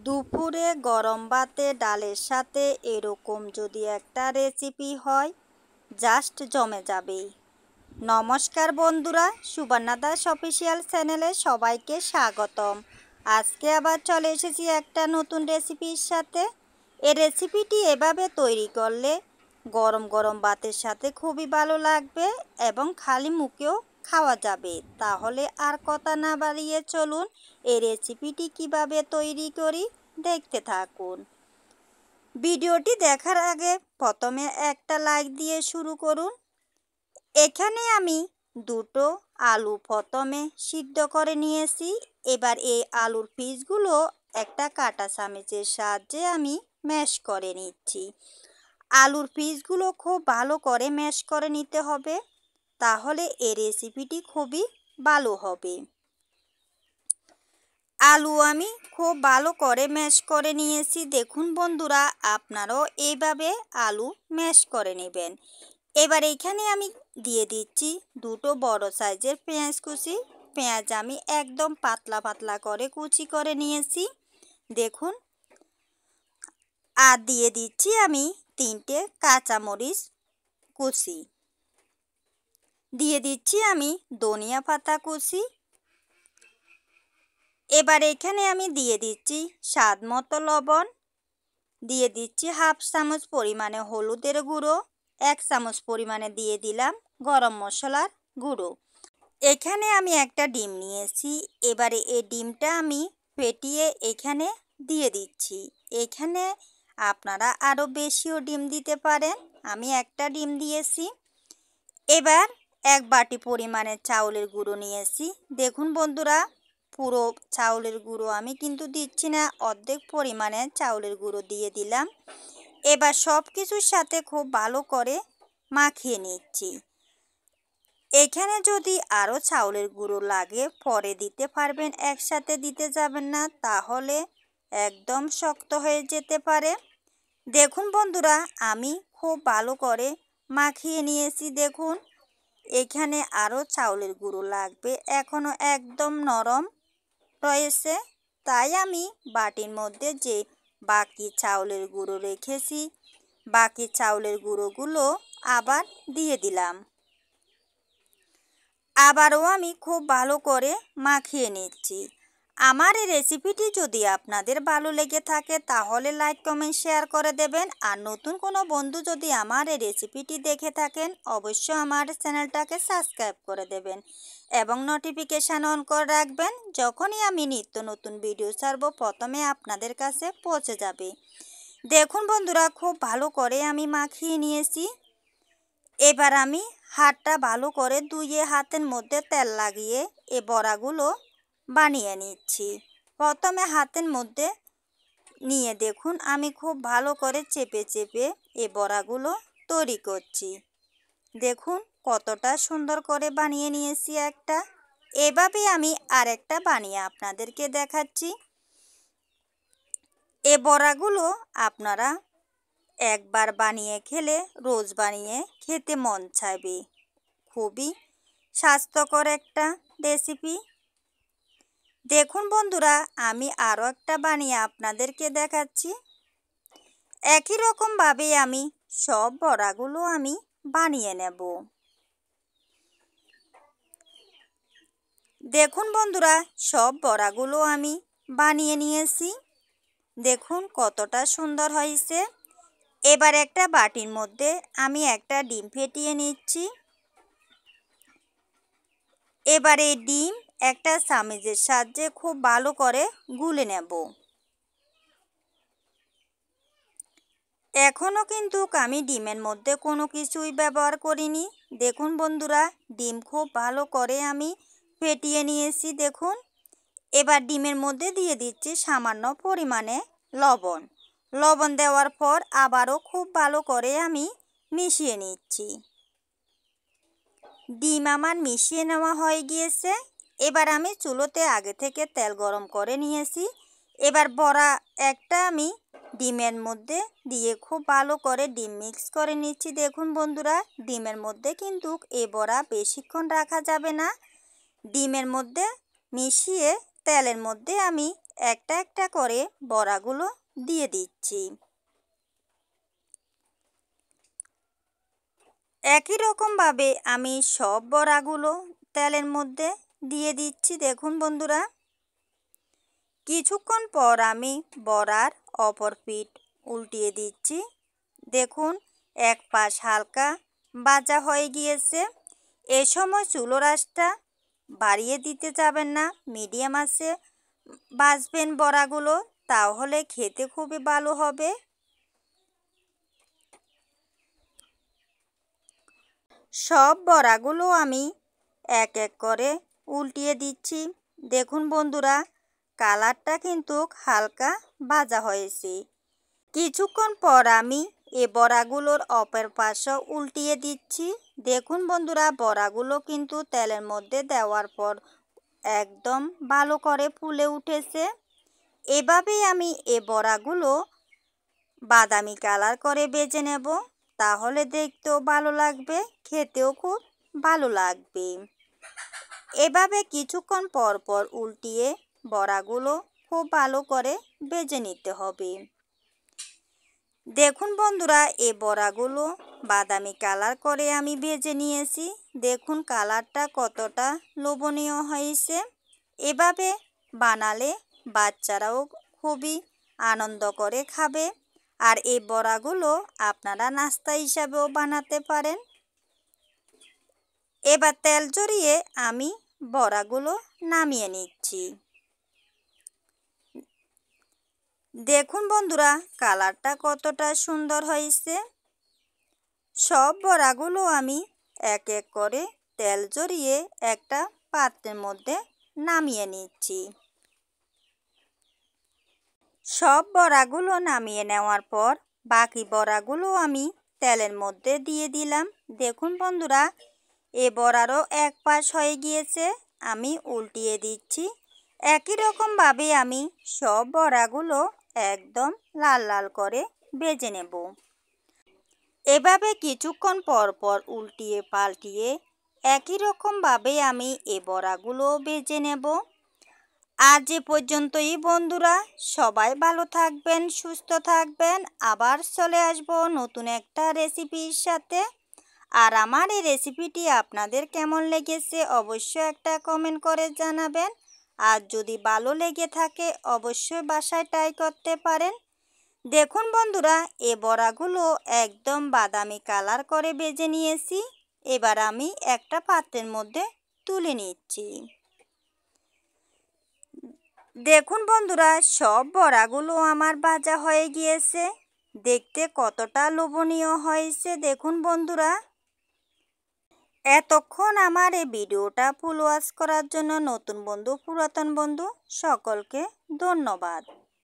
দুপুরে গরম ভাতে ডালের সাথে এরকম যদি একটা রেসিপি হয় জাস্ট জমে যাবে। নমস্কার বন্ধুরা, সুবর্ণা দাস অফিসিয়াল চ্যানেলে সবাইকে স্বাগতম। আজকে আবার চলে এসেছি একটা নতুন রেসিপির সাথে। এই রেসিপিটি এভাবে তৈরি করলে গরম গরম ভাতের সাথে খুবই ভালো লাগবে এবং খালি মুখেও খাওয়া যাবে। তাহলে আর কথা না বাড়িয়ে চলুন এই রেসিপিটি কিভাবে তৈরি করি দেখতে থাকুন। ভিডিওটি দেখার আগে প্রথমে একটা লাইক দিয়ে শুরু করুন। এখানে আমি দুটো আলু প্রথমে সিদ্ধ করে নিয়েছি। এবার এই আলুর পিসগুলো একটা কাঁটা চামচের সাহায্যে আমি ম্যাশ করে নিচ্ছি। আলুর পিসগুলো খুব ভালো করে ম্যাশ করে নিতে হবে, তাহলে এই রেসিপিটি খুবই ভালো হবে। আলু আমি খুব ভালো করে ম্যাশ করে নিয়েছি। দেখুন বন্ধুরা, আপনারাও এইভাবে আলু ম্যাশ করে নেবেন। এবার এখানে আমি দিয়ে দিচ্ছি দুটো বড় সাইজের পেঁয়াজ কুচি। পেঁয়াজ আমি একদম পাতলা পাতলা করে কুচি করে নিয়েছি দেখুন। আর দিয়ে দিচ্ছি আমি 3টে কাঁচামরিচ কুচি। দিয়ে দিচ্ছি আমি ধনিয়া পাতা কুচি। এবার এখানে আমি দিয়ে দিচ্ছি স্বাদ মতো লবণ, দিয়ে দিচ্ছি হাফ চামচ পরিমাণে হলুদের গুঁড়ো, 1 চামচ পরিমাণে দিয়ে দিলাম গরম মশলার গুঁড়ো। এখানে আমি একটা ডিম নিয়েছি। এবারে এই ডিমটা আমি ফেটিয়ে এখানে দিয়ে দিচ্ছি। এখানে আপনারা আরও বেশিও ডিম দিতে পারেন, আমি একটা ডিম দিয়েছি। এবার 1 বাটি পরিমাণে চাউলের গুঁড়ো নিয়েছি। দেখুন বন্ধুরা, পুরো চাউলের গুঁড়ো আমি কিন্তু দিচ্ছি না, অর্ধেক পরিমাণে চাউলের গুঁড়ো দিয়ে দিলাম। এবার সব কিছুর সাথে খুব ভালো করে মাখিয়ে নিচ্ছি। এখানে যদি আরও চাউলের গুঁড়ো লাগে পরে দিতে পারবেন, একসাথে দিতে যাবেন না, তাহলে একদম শক্ত হয়ে যেতে পারে। দেখুন বন্ধুরা, আমি খুব ভালো করে মাখিয়ে নিয়েছি। দেখুন এখানে আরও চাউলের গুঁড়ো লাগবে, এখনও একদম নরম রয়েছে। তাই আমি বাটির মধ্যে যে বাকি চাউলের গুঁড়ো রেখেছি, বাকি চাউলের গুঁড়োগুলো আবার দিয়ে দিলাম। আবারও আমি খুব ভালো করে মাখিয়ে নিচ্ছি। আমার এই রেসিপিটি যদি আপনাদের ভালো লেগে থাকে তাহলে লাইক কমেন্ট শেয়ার করে দেবেন। আর নতুন কোনো বন্ধু যদি আমার এই রেসিপিটি দেখে থাকেন অবশ্যই আমার চ্যানেলটাকে সাবস্ক্রাইব করে দেবেন এবং নোটিফিকেশান অন করে রাখবেন। যখনই আমি নিত্য নতুন ভিডিও ছাড়ব প্রথমে আপনাদের কাছে পৌঁছে যাবে। দেখুন বন্ধুরা, খুব ভালো করে আমি মাখিয়ে নিয়েছি। এবার আমি হাতটা ভালো করে ধুয়ে হাতের মধ্যে তেল লাগিয়ে এই বড়াগুলো বানিয়ে নিচ্ছি। প্রথমে হাতের মধ্যে নিয়ে দেখুন আমি খুব ভালো করে চেপে চেপে এই বড়াগুলো তৈরি করছি। দেখুন কতটা সুন্দর করে বানিয়ে নিয়েছি একটা। এভাবে আমি আরেকটা বানিয়ে আপনাদেরকে দেখাচ্ছি। এই বড়াগুলো আপনারা একবার বানিয়ে খেলে রোজ বানিয়ে খেতে মন চাইবে। খুবই স্বাস্থ্যকর একটা রেসিপি। দেখুন বন্ধুরা, আমি আরও একটা বানিয়ে আপনাদেরকে দেখাচ্ছি। একই রকমভাবে আমি সব বড়াগুলো আমি বানিয়ে নেব। দেখুন বন্ধুরা, সব বড়াগুলো আমি বানিয়ে নিয়েছি। দেখুন কতটা সুন্দর হয়েছে। এবার একটা বাটির মধ্যে আমি একটা ডিম ফেটিয়ে নিচ্ছি। এবার এই ডিম একটা চামচের সাহায্যে খুব ভালো করে গুলে নেব। এখনও কিন্তু আমি ডিমের মধ্যে কোনো কিছুই ব্যবহার করিনি। দেখুন বন্ধুরা, ডিম খুব ভালো করে আমি ফেটিয়ে নিয়েছি। দেখুন এবার ডিমের মধ্যে দিয়ে দিচ্ছি সামান্য পরিমাণে লবণ। লবণ দেওয়ার পর আবারও খুব ভালো করে আমি মিশিয়ে নিচ্ছি। ডিম আমার মিশিয়ে নেওয়া হয়ে গিয়েছে। এবার আমি চুলোতে আগে থেকে তেল গরম করে নিয়েছি। এবার বড়া একটা আমি ডিমের মধ্যে দিয়ে খুব ভালো করে ডিম মিক্স করে নিচ্ছি। দেখুন বন্ধুরা, ডিমের মধ্যে কিন্তু এই বড়া বেশিক্ষণ রাখা যাবে না। ডিমের মধ্যে মিশিয়ে তেলের মধ্যে আমি একটা একটা করে বড়াগুলো দিয়ে দিচ্ছি। একই রকমভাবে আমি সব বড়াগুলো তেলের মধ্যে দিয়ে দিচ্ছি। দেখুন বন্ধুরা, কিছুক্ষণ পর আমি বড়ার অপর পিঠ উল্টিয়ে দিচ্ছি। দেখুন এক পাশ হালকা ভাজা হয়ে গিয়েছে। এ সময় চুলোর আঁচটা বাড়িয়ে দিতে যাবেন না, মিডিয়াম আঁচে ভাজবেন বড়াগুলো, তাহলে খেতে খুবই ভালো হবে। সব বড়াগুলো আমি এক এক করে উল্টিয়ে দিচ্ছি। দেখুন বন্ধুরা, কালারটা কিন্তু হালকা ভাজা হয়েছে। কিছুক্ষণ পর আমি এ বড়াগুলোর অপর পাশও উল্টিয়ে দিচ্ছি। দেখুন বন্ধুরা, বড়াগুলো কিন্তু তেলের মধ্যে দেওয়ার পর একদম ভালো করে ফুলে উঠেছে। এভাবেই আমি এ বড়াগুলো বাদামি কালার করে ভেজে নেব, তাহলে দেখতেও ভালো লাগবে, খেতেও খুব ভালো লাগবে। এভাবে কিছুক্ষণ পর পর উল্টিয়ে বড়াগুলো খুব ভালো করে ভেজে নিতে হবে। দেখুন বন্ধুরা, এই বড়াগুলো বাদামি কালার করে আমি ভেজে নিয়েছি। দেখুন কালারটা কতটা লোভনীয় হয়েছে। এভাবে বানালে বাচ্চারাও খুবই আনন্দ করে খাবে। আর এই বড়াগুলো আপনারা নাস্তা হিসাবেও বানাতে পারেন। এবার তেল ঝরিয়ে আমি বড়াগুলো নামিয়ে নিচ্ছি। দেখুন বন্ধুরা, কালারটা কতটা সুন্দর হয়েছে। সব বড়াগুলো আমি এক এক করে তেল ঝরিয়ে একটা পাত্রের মধ্যে নামিয়ে নিচ্ছি। সব বড়াগুলো নামিয়ে নেওয়ার পর বাকি বড়াগুলো আমি তেলের মধ্যে দিয়ে দিলাম। দেখুন বন্ধুরা, এ বড়ারও এক পাশ হয়ে গিয়েছে, আমি উল্টিয়ে দিচ্ছি। একই রকমভাবে আমি সব বড়াগুলো একদম লাল লাল করে ভেজে নেব। এভাবে কিছুক্ষণ পর পর উল্টিয়ে পাল্টিয়ে একই রকমভাবে আমি এ বড়াগুলো ভেজে নেব। আজ এ পর্যন্তই বন্ধুরা, সবাই ভালো থাকবেন, সুস্থ থাকবেন। আবার চলে আসব নতুন একটা রেসিপির সাথে। আর আমার এই রেসিপিটি আপনাদের কেমন লেগেছে অবশ্যই একটা কমেন্ট করে জানাবেন। আর যদি ভালো লেগে থাকে অবশ্যই বাসায় ট্রাই করতে পারেন। দেখুন বন্ধুরা, এ বড়াগুলো একদম বাদামি কালার করে ভেজে নিয়েছি। এবার আমি একটা পাত্রের মধ্যে তুলে নিচ্ছি। দেখুন বন্ধুরা, সব বড়াগুলো আমার ভাজা হয়ে গিয়েছে। দেখতে কতটা লোভনীয় হয়েছে। দেখুন বন্ধুরা, এতক্ষণ আমার এই ভিডিওটা ফুল ওয়াচ করার জন্য নতুন বন্ধু পুরাতন বন্ধু সকলকে ধন্যবাদ।